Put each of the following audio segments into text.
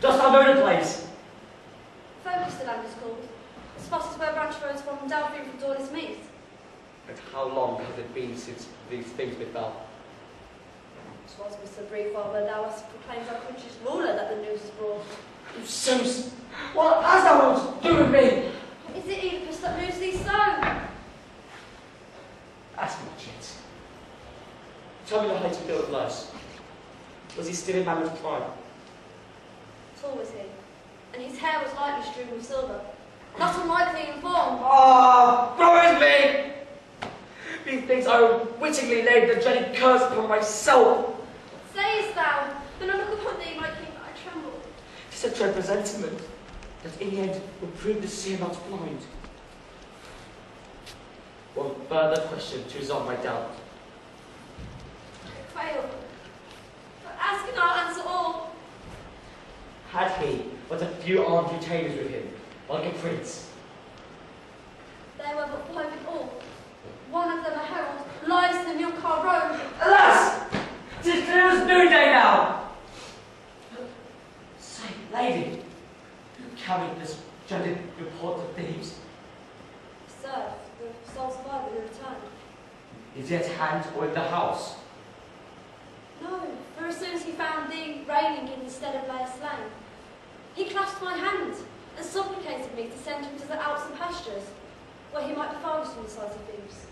Dost thou know the place? Focus, the land is called. The spot is where branch roads from Dalbury from Dornis meet. And how long has it been since these things befell? 'Twas with so brief while where thou hast proclaimed our country's ruler that the news is brought. Zeus, what hast thou to do with me? Is it Oedipus that moves thee so? Ask me not yet. Tell me the height of Philip Lice. Was he still in man of prime? Tall was he, and his hair was lightly strewn with silver, not unlikely in form. Ah, woe is me! Methinks I unwittingly laid the dreaded curse upon myself. What sayest thou? When I look upon thee, my king, I tremble. It is a dread presentiment that in the end will prove the seer not blind. One further question to resolve my doubt. I quail, but ask and I'll answer all. Had he but a few armed retainers with him, like a prince? There were but 5 in all. One of them a herald, lies in the milk car road. Alas! 'Tis clear as noonday now! Say, lady, who carried this dreaded report of thieves? Sir, the sole survivor who returned. Is he at hand or in the house? No, for as soon as he found thee reigning in the stead of Laius slain, he clasped my hand and supplicated me to send him to the Alps and pastures, where he might be farthest from the sight of thieves.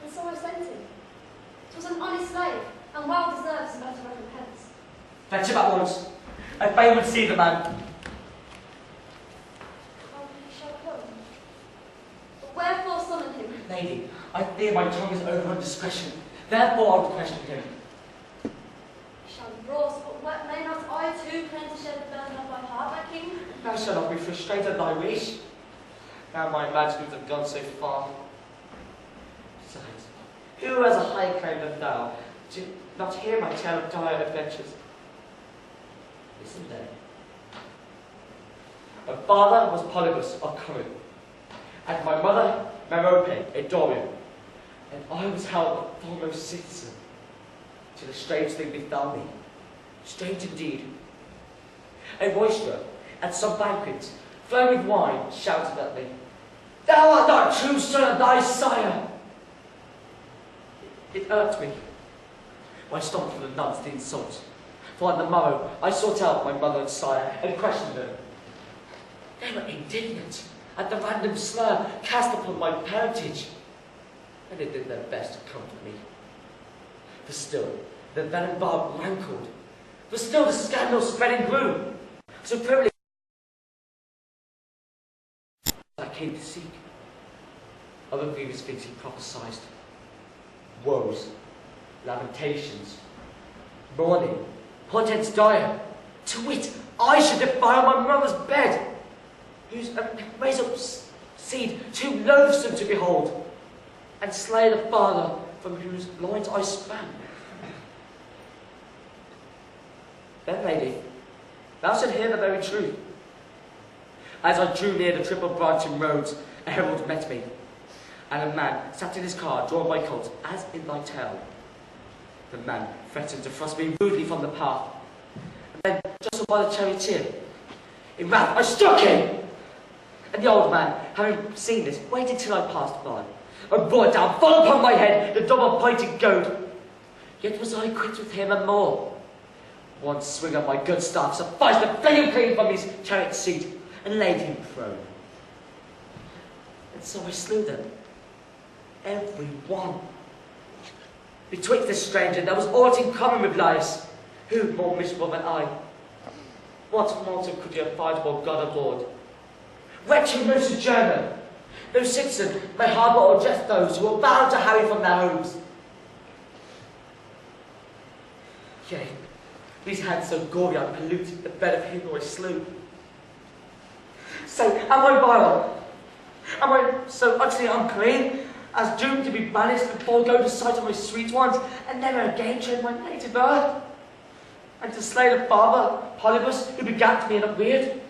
And so I sent him. 'Twas an honest slave, and well deserves some better recompense. Fetch him at once. I fain would see the man. Oh, he shall come. But wherefore summon him? Lady, I fear my tongue is over on discretion. Therefore I will question him. He shall be brought, but what may not I too claim to share the burden of thy heart, my king? Thou shalt not be frustrated at thy wish. Now my imaginings have gone so far. Besides, who has a high claim than thou to not hear my tale of dire adventures? Listen then. My father was Polybus of Corinth, and my mother Merope, a Dorian, and I was held a foremost citizen, till a strange thing befell me. Strange indeed. A roisterer at some banquet, flowing with wine, shouted at me, "Thou art not a true son of thy sire!" It irked me. I stopped for the nuns the insult, for on the morrow I sought out my mother and sire and questioned them. They were indignant at the random slur cast upon my parentage, and they did their best to comfort me. For still the venom barb rankled, for still the scandal spread and grew. So privileged I came to seek. Other grievous things he prophesied. Woes, lamentations, mourning, portents dire. To wit, I should defile my mother's bed, whose raise up seed too loathsome to behold, and slay the father from whose loins I sprang. Then, lady, thou shalt hear the very truth. As I drew near the triple branching roads, a herald met me, and a man sat in his car, drawn by colts, as in thy tale. The man threatened to thrust me rudely from the path, and then jostled by the charioteer. In wrath, I struck him, and the old man, having seen this, waited till I passed by, and brought down full upon my head the double-pointed goad. Yet was I quit with him and more. One swing of my good staff sufficed to fling him clean from his chariot seat, and laid him prone. And so I slew them, every one. Betwixt this stranger there was aught in common with Laius, who more miserable than I. What motive could your fightable God aboard? Wretched no sojourner, no citizen may harbour or dress those who are bound to harry from their homes. Yea, these hands so gory I polluted the bed of him who I slew. So, am I vile? Am I so utterly unclean as doomed to be banished and forego the sight of my sweet ones, and never again tread my native earth? And to slay the father, Polybus, who begat me in a weird?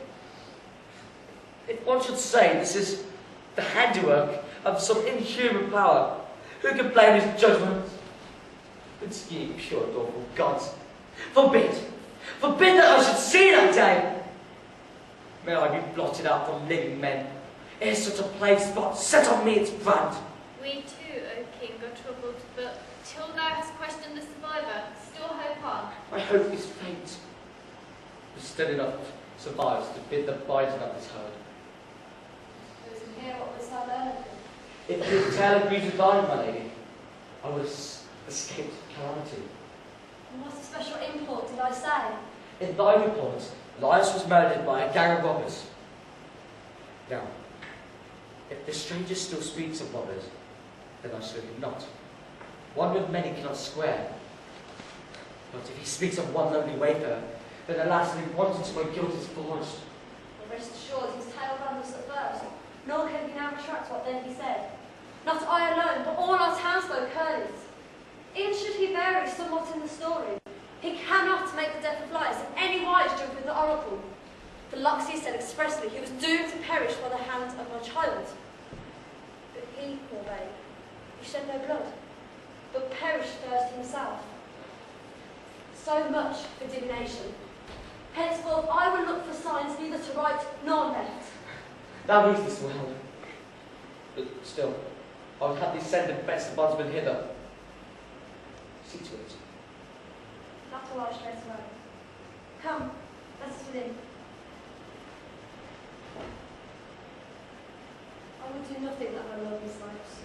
If one should say this is the handiwork of some inhuman power, who can blame his judgment? But ye pure and awful gods, forbid, Forbid that I should see that day! May I be blotted out from living men, ere such a plague spot set on me its brand. We too, O King, are troubled, but till thou hast questioned the survivor, still hope on. My hope is faint, but still enough survives to bid the biding of this herd. Those who hear what was thou learned. If this tale agrees with thine, my lady, I would have escaped calamity. And what special import did I say? In thy report, Elias was murdered by a gang of robbers. Now, if the stranger still speaks of robbers, then I slew him not. One with many cannot square. But if he speaks of one lonely wayfarer, then alas, the importance of my guilt is forged. Well, rest assured, his tale ran us at first, nor can he now retract what then he said. Not I alone, but all our townsfolk heard it. Even should he vary somewhat in the story, he cannot make the death of Elias in any wise jump with the oracle. For Loxia said expressly he was doomed to perish by the hands of my child. But he, poor babe, he shed no blood, but perished first himself. So much for divination. Henceforth I will look for signs neither to right nor left. Thou reasonest well. But still, I would have thee send the best bondsman hither. See to it. That will I straight away. Come, let us within. I will do nothing that my love dislikes.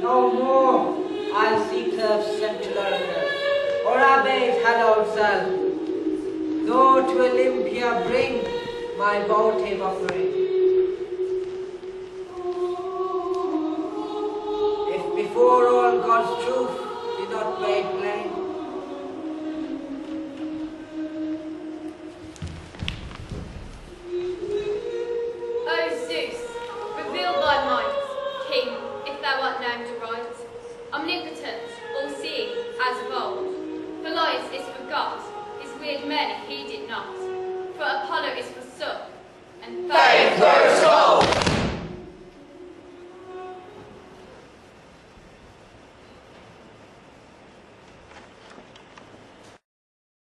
No more I'll seek turfs sent to Lurker, or Abbay's hallowed self, though to Olympia bring my votive offering.